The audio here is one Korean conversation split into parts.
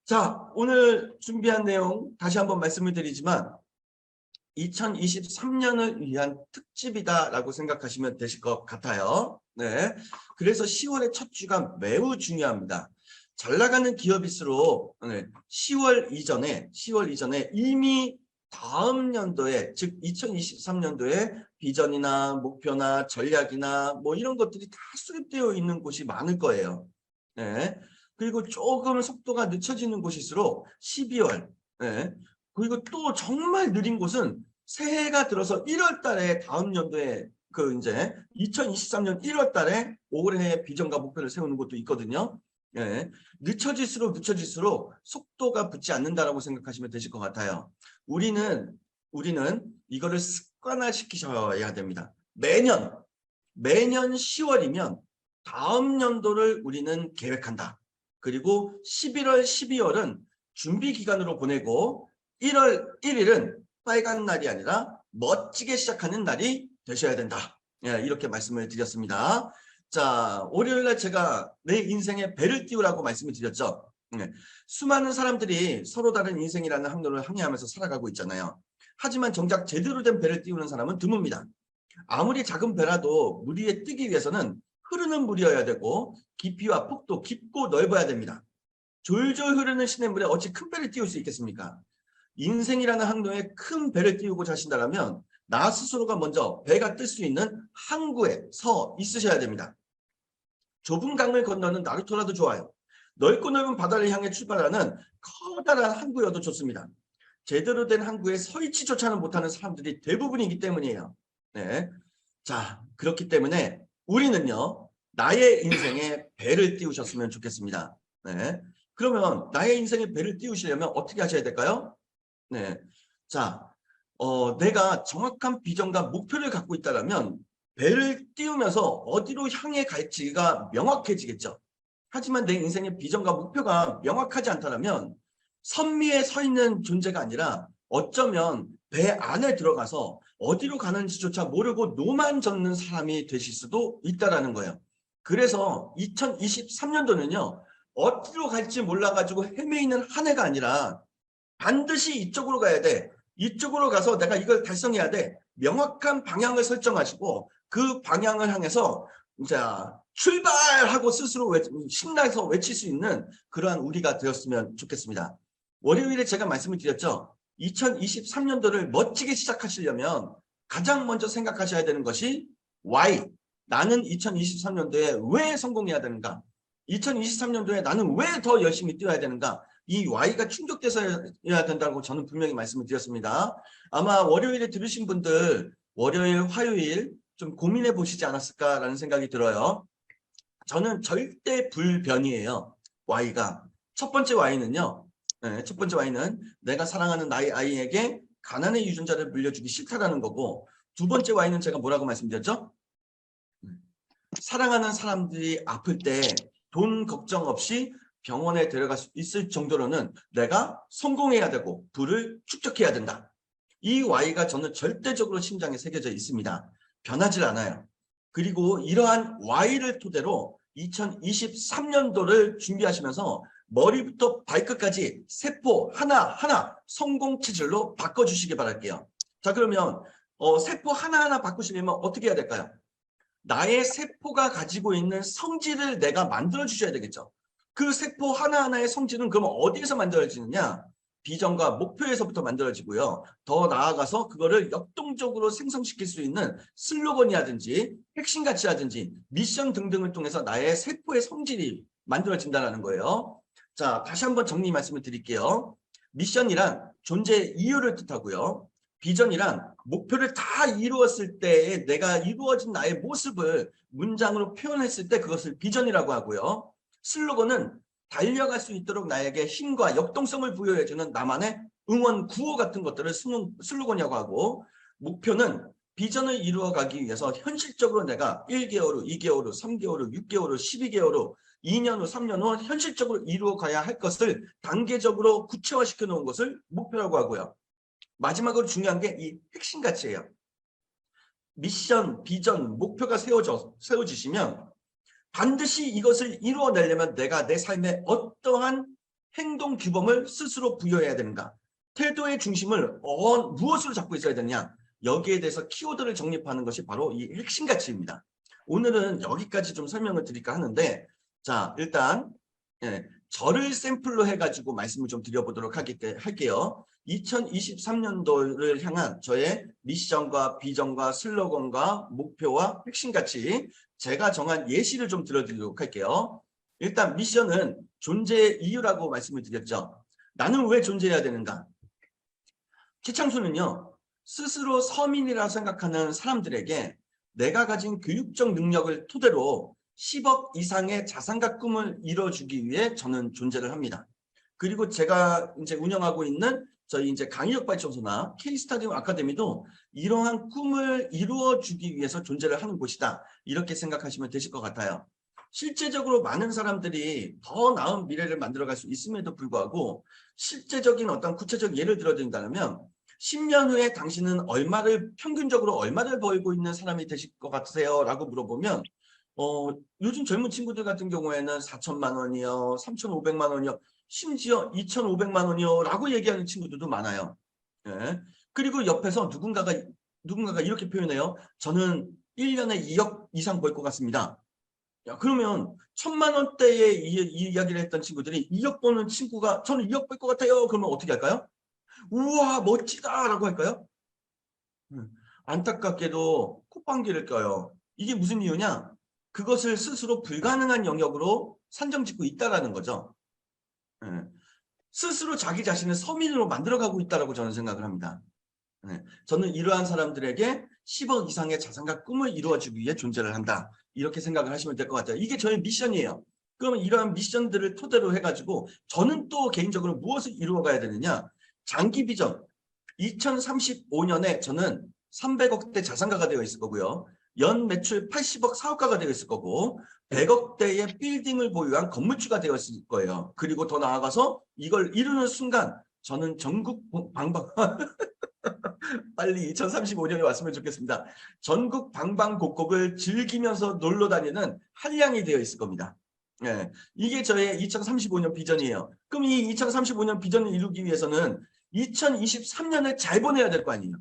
자, 오늘 준비한 내용 다시 한번 말씀을 드리지만 2023년을 위한 특집이다라고 생각하시면 되실 것 같아요. 네. 그래서 10월의 첫 주가 매우 중요합니다. 잘 나가는 기업일수록 10월 이전에 이미 다음 연도에, 즉 2023년도에 비전이나 목표나 전략이나 뭐 이런 것들이 다 수립되어 있는 곳이 많을 거예요. 네. 그리고 조금 속도가 늦춰지는 곳일수록 12월, 네. 그리고 또 정말 느린 곳은 새해가 들어서 1월 달에 다음 연도에 이제 2023년 1월 달에 올해 비전과 목표를 세우는 것도 있거든요. 예. 늦춰질수록 속도가 붙지 않는다라고 생각하시면 되실 것 같아요. 우리는 이거를 습관화시키셔야 됩니다. 매년 10월이면 다음 연도를 우리는 계획한다. 그리고 11월, 12월은 준비 기간으로 보내고 1월 1일은 빨간 날이 아니라 멋지게 시작하는 날이 되셔야 된다. 예, 이렇게 말씀을 드렸습니다. 자, 월요일날 제가 내 인생에 배를 띄우라고 말씀을 드렸죠. 예, 수많은 사람들이 서로 다른 인생이라는 항로를 항해하면서 살아가고 있잖아요. 하지만 정작 제대로 된 배를 띄우는 사람은 드뭅니다. 아무리 작은 배라도 물 위에 뜨기 위해서는 흐르는 물이어야 되고 깊이와 폭도 깊고 넓어야 됩니다. 졸졸 흐르는 시냇물에 어찌 큰 배를 띄울 수 있겠습니까? 인생이라는 항로에 큰 배를 띄우고 하신다면 나 스스로가 먼저 배가 뜰 수 있는 항구에 서 있으셔야 됩니다. 좁은 강을 건너는 나루토라도 좋아요. 넓고 넓은 바다를 향해 출발하는 커다란 항구여도 좋습니다. 제대로 된 항구에 서 있지조차는 못하는 사람들이 대부분이기 때문이에요. 네. 자, 그렇기 때문에 우리는요, 나의 인생에 배를 띄우셨으면 좋겠습니다. 네. 그러면 나의 인생에 배를 띄우시려면 어떻게 하셔야 될까요? 네. 자, 내가 정확한 비전과 목표를 갖고 있다면 배를 띄우면서 어디로 향해 갈지가 명확해지겠죠. 하지만 내 인생의 비전과 목표가 명확하지 않다면 선 위에 서 있는 존재가 아니라 어쩌면 배 안에 들어가서 어디로 가는지조차 모르고 노만 젓는 사람이 되실 수도 있다는 거예요. 그래서 2023년도는요. 어디로 갈지 몰라가지고 헤매이는 한 해가 아니라 반드시 이쪽으로 가야 돼. 이쪽으로 가서 내가 이걸 달성해야 돼. 명확한 방향을 설정하시고 그 방향을 향해서 자, 출발하고 스스로 신나서 외칠 수 있는 그러한 우리가 되었으면 좋겠습니다. 월요일에 제가 말씀을 드렸죠. 2023년도를 멋지게 시작하시려면 가장 먼저 생각하셔야 되는 것이 why. 나는 2023년도에 왜 성공해야 되는가? 2023년도에 나는 왜 더 열심히 뛰어야 되는가? 이 Y가 충족돼서야 된다고 저는 분명히 말씀을 드렸습니다. 아마 월요일에 들으신 분들 월요일, 화요일 좀 고민해 보시지 않았을까라는 생각이 들어요. 저는 절대 불변이에요. Y가. 첫 번째 Y는요. 네, 첫 번째 Y는 내가 사랑하는 나의 아이에게 가난의 유전자를 물려주기 싫다라는 거고, 두 번째 Y는 제가 뭐라고 말씀드렸죠? 사랑하는 사람들이 아플 때 돈 걱정 없이 병원에 데려갈 수 있을 정도로는 내가 성공해야 되고 부를 축적해야 된다. 이 Y가 저는 절대적으로 심장에 새겨져 있습니다. 변하지 않아요. 그리고 이러한 Y를 토대로 2023년도를 준비하시면서 머리부터 발끝까지 세포 하나하나 성공 체질로 바꿔주시기 바랄게요. 자, 그러면 세포 하나하나 바꾸시려면 어떻게 해야 될까요? 나의 세포가 가지고 있는 성질을 내가 만들어 주셔야 되겠죠. 그 세포 하나하나의 성질은 그러면 어디에서 만들어지느냐? 비전과 목표에서부터 만들어지고요. 더 나아가서 그거를 역동적으로 생성시킬 수 있는 슬로건이라든지 핵심 가치라든지 미션 등등을 통해서 나의 세포의 성질이 만들어진다는 거예요. 자, 다시 한번 정리 말씀을 드릴게요. 미션이란 존재의 이유를 뜻하고요. 비전이란 목표를 다 이루었을 때에 내가 이루어진 나의 모습을 문장으로 표현했을 때 그것을 비전이라고 하고요. 슬로건은 달려갈 수 있도록 나에게 힘과 역동성을 부여해주는 나만의 응원 구호 같은 것들을 슬로건이라고 하고, 목표는 비전을 이루어가기 위해서 현실적으로 내가 1개월 후, 2개월 후, 3개월 후, 6개월 후, 12개월 후, 2년 후, 3년 후 현실적으로 이루어가야 할 것을 단계적으로 구체화시켜 놓은 것을 목표라고 하고요. 마지막으로 중요한 게 이 핵심 가치예요. 미션, 비전, 목표가 세워지시면 반드시 이것을 이루어내려면 내가 내 삶에 어떠한 행동 규범을 스스로 부여해야 되는가? 태도의 중심을 무엇으로 잡고 있어야 되느냐? 여기에 대해서 키워드를 정립하는 것이 바로 이 핵심 가치입니다. 오늘은 여기까지 좀 설명을 드릴까 하는데, 자, 일단 저를 샘플로 해가지고 말씀을 좀 드려보도록 할게요. 2023년도를 향한 저의 미션과 비전과 슬로건과 목표와 핵심 가치, 제가 정한 예시를 좀 들어드리도록 할게요. 일단 미션은 존재의 이유라고 말씀을 드렸죠. 나는 왜 존재해야 되는가? 최창수는요, 스스로 서민이라 생각하는 사람들에게 내가 가진 교육적 능력을 토대로 10억 이상의 자산과 꿈을 이뤄주기 위해 저는 존재를 합니다. 그리고 제가 이제 운영하고 있는 저희 이제 강의력발전소나 K스타디움 아카데미도 이러한 꿈을 이루어주기 위해서 존재를 하는 곳이다. 이렇게 생각하시면 되실 것 같아요. 실제적으로 많은 사람들이 더 나은 미래를 만들어갈 수 있음에도 불구하고 실제적인 어떤 구체적 예를 들어드린다면 10년 후에 당신은 평균적으로 얼마를 벌고 있는 사람이 되실 것 같으세요? 라고 물어보면 요즘 젊은 친구들 같은 경우에는 4천만 원이요, 3,500만 원이요, 심지어 2,500만 원이요 라고 얘기하는 친구들도 많아요. 예. 그리고 옆에서 누군가가 이렇게 표현해요. 저는 1년에 2억 이상 벌 것 같습니다. 야, 그러면 1,000만 원대의 이 이야기를 했던 친구들이 2억 버는 친구가 저는 2억 벌 것 같아요. 그러면 어떻게 할까요? 우와 멋지다 라고 할까요? 안타깝게도 콧방귀를 껴요. 이게 무슨 이유냐? 그것을 스스로 불가능한 영역으로 산정짓고 있다는 거죠. 스스로 자기 자신을 서민으로 만들어가고 있다고 저는 생각을 합니다. 저는 이러한 사람들에게 10억 이상의 자산과 꿈을 이루어주기 위해 존재를 한다. 이렇게 생각을 하시면 될 것 같아요. 이게 저의 미션이에요. 그러면 이러한 미션들을 토대로 해가지고 저는 또 개인적으로 무엇을 이루어가야 되느냐? 장기 비전. 2035년에 저는 300억대 자산가가 되어 있을 거고요. 연 매출 80억 사업가가 되어 있을 거고 100억대의 빌딩을 보유한 건물주가 되어 있을 거예요. 그리고 더 나아가서 이걸 이루는 순간 저는 전국 방방 빨리 2035년에 왔으면 좋겠습니다. 전국 방방곡곡을 즐기면서 놀러 다니는 한량이 되어 있을 겁니다. 예, 이게 저의 2035년 비전이에요. 그럼 이 2035년 비전을 이루기 위해서는 2023년을 잘 보내야 될 거 아니에요.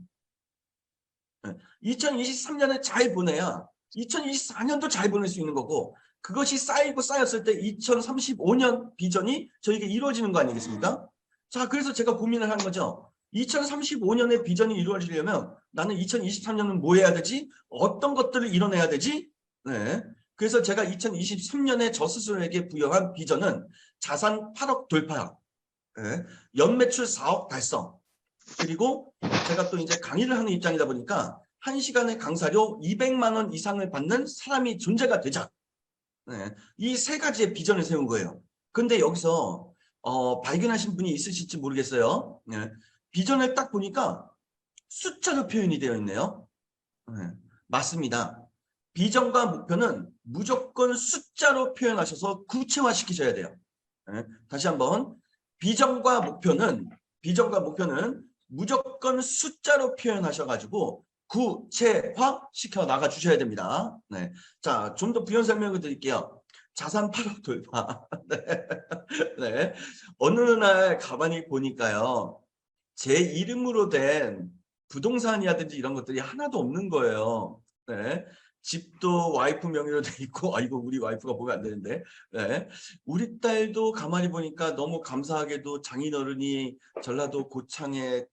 2023년을 잘 보내야 2024년도 잘 보낼 수 있는 거고 그것이 쌓이고 쌓였을 때 2035년 비전이 저에게 이루어지는 거 아니겠습니까? 자, 그래서 제가 고민을 하는 거죠. 2035년의 비전이 이루어지려면 나는 2023년은 뭐 해야 되지? 어떤 것들을 이뤄내야 되지? 네. 그래서 제가 2023년에 저 스스로에게 부여한 비전은 자산 8억 돌파, 네. 연매출 4억 달성, 그리고 제가 또 이제 강의를 하는 입장이다 보니까 1시간의 강사료 200만 원 이상을 받는 사람이 존재가 되자. 네. 이 세 가지의 비전을 세운 거예요. 근데 여기서 발견하신 분이 있으실지 모르겠어요. 네. 비전을 딱 보니까 숫자로 표현이 되어 있네요. 네. 맞습니다. 비전과 목표는 무조건 숫자로 표현하셔서 구체화시키셔야 돼요. 네. 다시 한번 비전과 목표는 무조건 숫자로 표현하셔가지고 구체화 시켜 나가 주셔야 됩니다. 네. 자, 좀 더 부연 설명을 드릴게요. 자산 8억 돌파. 네. 네. 어느 날 가만히 보니까요. 제 이름으로 된 부동산이라든지 이런 것들이 하나도 없는 거예요. 네. 집도 와이프 명의로 돼 있고, 이거 우리 와이프가 보면 안 되는데, 네. 우리 딸도 가만히 보니까 너무 감사하게도 장인어른이 전라도 고창에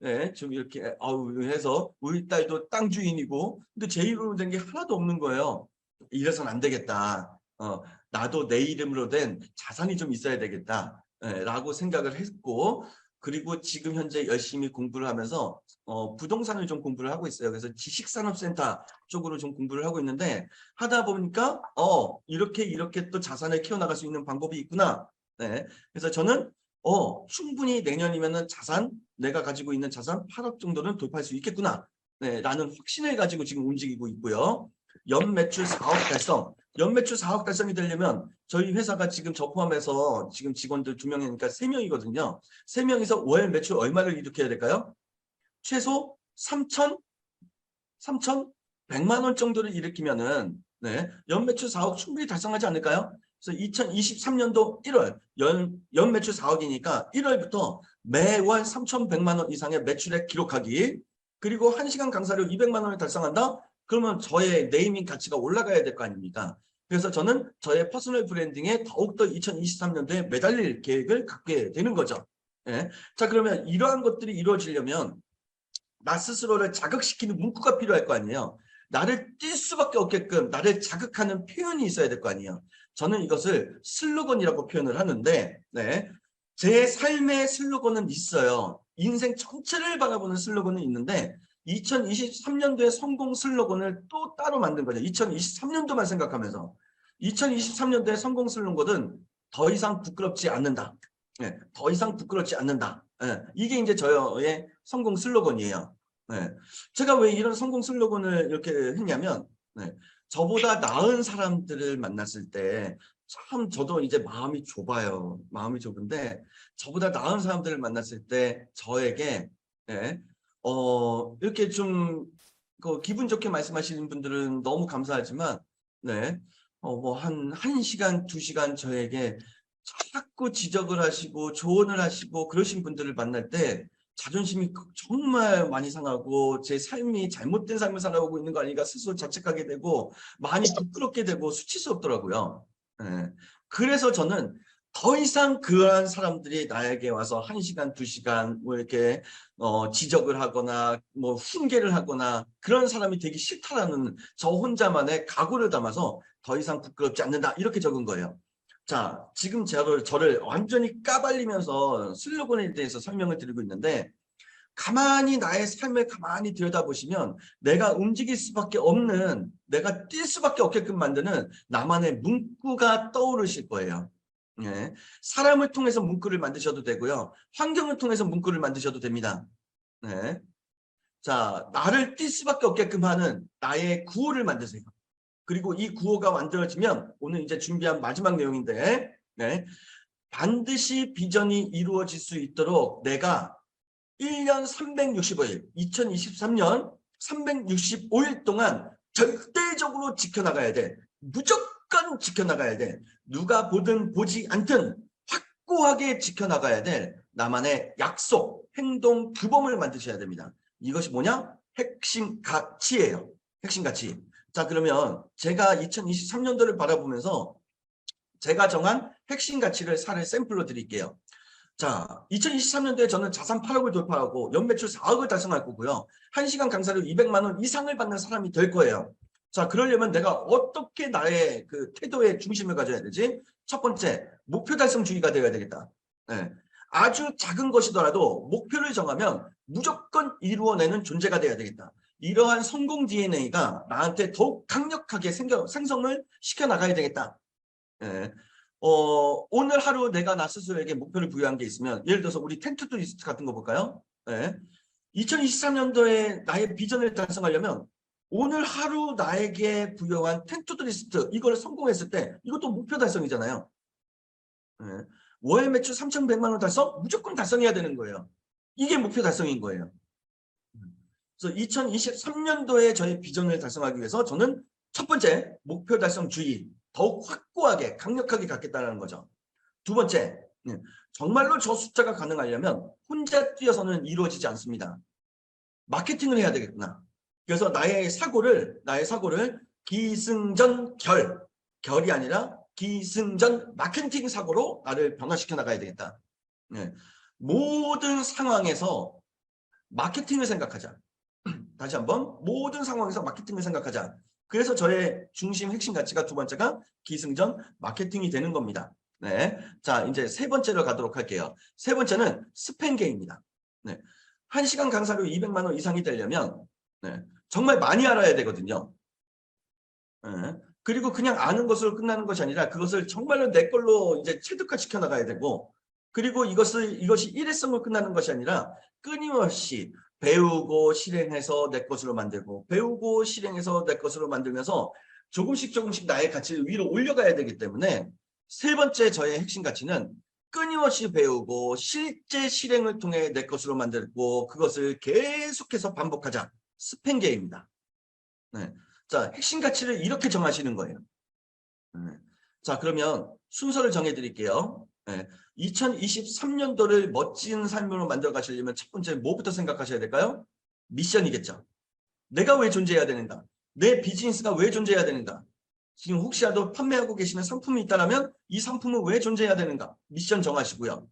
네, 좀 이렇게 해서 우리 딸도 땅 주인이고, 근데 제 이름으로 된 게 하나도 없는 거예요. 이래서는 안 되겠다. 나도 내 이름으로 된 자산이 좀 있어야 되겠다. 라고 생각을 했고, 그리고 지금 현재 열심히 공부를 하면서 부동산을 좀 공부를 하고 있어요. 그래서 지식산업센터 쪽으로 좀 공부를 하고 있는데 하다 보니까 이렇게 또 자산을 키워나갈 수 있는 방법이 있구나. 네. 그래서 저는 충분히 내년이면은 내가 가지고 있는 자산 8억 정도는 돌파할 수 있겠구나. 네, 라는 확신을 가지고 지금 움직이고 있고요. 연매출 4억 달성. 연매출 4억 달성이 되려면 저희 회사가 지금 저 포함해서 지금 직원들 2명이니까 3명이거든요. 3명이서 월 매출 얼마를 일으켜야 될까요? 최소 3,100만 원 정도를 일으키면은 네, 연매출 4억 충분히 달성하지 않을까요? 그래서 2023년도 1월 연 매출 4억이니까 1월부터 매월 3,100만 원 이상의 매출액 기록하기. 그리고 1시간 강사료 200만 원을 달성한다? 그러면 저의 네이밍 가치가 올라가야 될 거 아닙니까? 그래서 저는 저의 퍼스널 브랜딩에 더욱더 2023년도에 매달릴 계획을 갖게 되는 거죠. 예. 자, 그러면 이러한 것들이 이루어지려면 나 스스로를 자극시키는 문구가 필요할 거 아니에요. 나를 뛸 수밖에 없게끔 나를 자극하는 표현이 있어야 될 거 아니에요. 저는 이것을 슬로건이라고 표현을 하는데, 네. 제 삶의 슬로건은 있어요. 인생 전체를 바라보는 슬로건은 있는데 2023년도의 성공 슬로건을 또 따로 만든 거죠. 2023년도만 생각하면서 2023년도의 성공 슬로건은 더 이상 부끄럽지 않는다. 네, 더 이상 부끄럽지 않는다. 네, 이게 이제 저의 성공 슬로건이에요. 네, 제가 왜 이런 성공 슬로건을 이렇게 했냐면 네, 저보다 나은 사람들을 만났을 때 참 저도 이제 마음이 좁아요. 마음이 좁은데 저보다 나은 사람들을 만났을 때 저에게 네, 이렇게 좀 기분 좋게 말씀하시는 분들은 너무 감사하지만 네, 뭐 한 시간, 2시간 저에게 자꾸 지적을 하시고 조언을 하시고 그러신 분들을 만날 때 자존심이 정말 많이 상하고 제 삶이 잘못된 삶을 살아오고 있는 거 아닌가 스스로 자책하게 되고 많이 부끄럽게 되고 수치스럽더라고요. 예. 그래서 저는 더 이상 그러한 사람들이 나에게 와서 1시간, 2시간 뭐 이렇게 지적을 하거나 뭐 훈계를 하거나 그런 사람이 되기 싫다라는 저 혼자만의 각오를 담아서 더 이상 부끄럽지 않는다 이렇게 적은 거예요. 자, 지금 저를 완전히 까발리면서 슬로건에 대해서 설명을 드리고 있는데 가만히 나의 삶을 가만히 들여다보시면 내가 움직일 수밖에 없는 내가 뛸 수밖에 없게끔 만드는 나만의 문구가 떠오르실 거예요. 예. 사람을 통해서 문구를 만드셔도 되고요. 환경을 통해서 문구를 만드셔도 됩니다. 네. 자, 나를 뛸 수밖에 없게끔 하는 나의 구호를 만드세요. 그리고 이 구호가 만들어지면 오늘 이제 준비한 마지막 내용인데 네. 반드시 비전이 이루어질 수 있도록 내가 1년 365일, 2023년 365일 동안 절대적으로 지켜나가야 돼. 무조건 지켜나가야 돼. 누가 보든 보지 않든 확고하게 지켜나가야 돼. 나만의 약속, 행동, 규범을 만드셔야 됩니다. 이것이 뭐냐? 핵심 가치예요. 핵심 가치. 자, 그러면 제가 2023년도를 바라보면서 제가 정한 핵심 가치를 샘플로 드릴게요. 자, 2023년도에 저는 자산 8억을 돌파하고 연매출 4억을 달성할 거고요. 1시간 강사료 200만 원 이상을 받는 사람이 될 거예요. 자, 그러려면 내가 어떻게 나의 그 태도의 중심을 가져야 되지? 첫 번째, 목표 달성주의가 되어야 되겠다. 네. 아주 작은 것이더라도 목표를 정하면 무조건 이루어내는 존재가 되어야 되겠다. 이러한 성공 DNA가 나한테 더욱 강력하게 생성을 시켜나가야 되겠다. 네. 오늘 하루 내가 나 스스로에게 목표를 부여한 게 있으면 예를 들어서 우리 텐투두 리스트 같은 거 볼까요? 네. 2023년도에 나의 비전을 달성하려면 오늘 하루 나에게 부여한 텐투두 리스트 이걸 성공했을 때 이것도 목표 달성이잖아요. 네. 월 매출 3,100만 원 달성? 무조건 달성해야 되는 거예요. 이게 목표 달성인 거예요. 그래서 2023년도에 저의 비전을 달성하기 위해서 저는 첫 번째 목표 달성주의 더욱 확고하게 강력하게 갖겠다는 거죠. 두 번째, 정말로 저 숫자가 가능하려면 혼자 뛰어서는 이루어지지 않습니다. 마케팅을 해야 되겠구나. 그래서 나의 사고를 결이 아니라 기승전 마케팅 사고로 나를 변화시켜 나가야 되겠다. 모든 상황에서 마케팅을 생각하자. 다시 한번 모든 상황에서 마케팅을 생각하자. 그래서 저의 중심 핵심 가치가 두 번째가 기승전 마케팅이 되는 겁니다. 네. 자, 이제 세 번째로 가도록 할게요. 세 번째는 스팬게임입니다. 네. 1시간 강사료 200만 원 이상이 되려면 네. 정말 많이 알아야 되거든요. 네. 그리고 그냥 아는 것으로 끝나는 것이 아니라 그것을 정말로 내 걸로 이제 체득화 시켜 나가야 되고 그리고 이것이 일회성으로 끝나는 것이 아니라 끊임없이 배우고 실행해서 내 것으로 만들고 배우고 실행해서 내 것으로 만들면서 조금씩 나의 가치를 위로 올려가야 되기 때문에 세 번째 저의 핵심 가치는 끊임없이 배우고 실제 실행을 통해 내 것으로 만들고 그것을 계속해서 반복하자. 스팬게임입니다. 네. 자, 핵심 가치를 이렇게 정하시는 거예요. 네. 자, 그러면 순서를 정해드릴게요. 2023년도를 멋진 삶으로 만들어 가시려면 첫 번째 뭐부터 생각하셔야 될까요? 미션이겠죠. 내가 왜 존재해야 되는가? 내 비즈니스가 왜 존재해야 되는가? 지금 혹시라도 판매하고 계시는 상품이 있다면 이 상품은 왜 존재해야 되는가? 미션 정하시고요.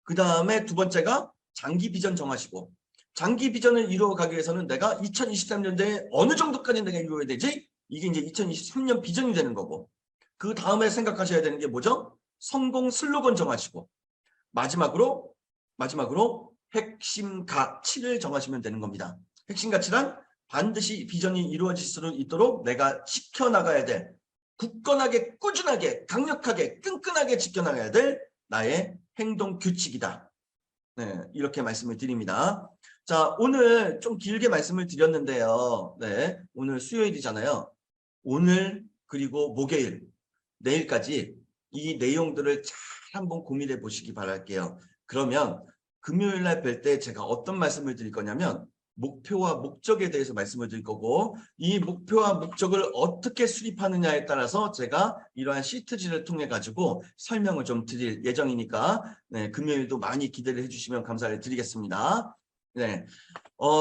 그 다음에 두 번째가 장기 비전 정하시고, 장기 비전을 이루어가기 위해서는 내가 2023년도에 어느 정도까지 내가 이루어야 되지? 이게 이제 2023년 비전이 되는 거고, 그 다음에 생각하셔야 되는 게 뭐죠? 성공 슬로건 정하시고, 마지막으로 핵심 가치를 정하시면 되는 겁니다. 핵심 가치란 반드시 비전이 이루어질 수 있도록 내가 지켜나가야 될, 굳건하게, 꾸준하게, 강력하게, 끈끈하게 지켜나가야 될 나의 행동 규칙이다. 네, 이렇게 말씀을 드립니다. 자, 오늘 좀 길게 말씀을 드렸는데요. 네, 오늘 수요일이잖아요. 오늘 그리고 목요일, 내일까지 이 내용들을 잘 한번 고민해 보시기 바랄게요. 그러면 금요일 날 뵐 때 제가 어떤 말씀을 드릴 거냐면 목표와 목적에 대해서 말씀을 드릴 거고, 이 목표와 목적을 어떻게 수립하느냐에 따라서 제가 이러한 시트지를 통해 가지고 설명을 좀 드릴 예정이니까 네, 금요일도 많이 기대를 해주시면 감사를 드리겠습니다. 네,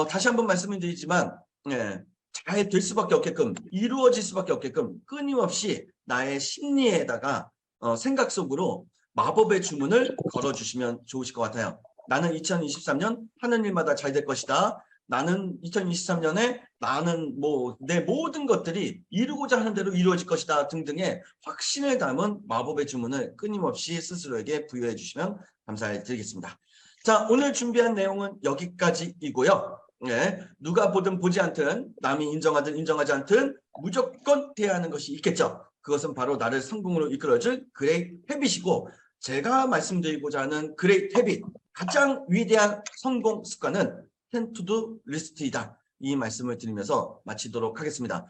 다시 한번 말씀을 드리지만 네, 잘 될 수밖에 없게끔, 이루어질 수밖에 없게끔 끊임없이 나의 심리에다가 생각 속으로 마법의 주문을 걸어주시면 좋으실 것 같아요. 나는 2023년 하는 일마다 잘 될 것이다. 나는 2023년에 나는 내 모든 것들이 이루고자 하는 대로 이루어질 것이다 등등의 확신을 담은 마법의 주문을 끊임없이 스스로에게 부여해 주시면 감사드리겠습니다. 자, 오늘 준비한 내용은 여기까지이고요. 네, 누가 보든 보지 않든, 남이 인정하든 인정하지 않든 무조건 돼야 하는 것이 있겠죠. 그것은 바로 나를 성공으로 이끌어줄 그레이트 헤빗이고, 제가 말씀드리고자 하는 그레이트 헤빗, 가장 위대한 성공 습관은 10 to do 리스트이다. 이 말씀을 드리면서 마치도록 하겠습니다.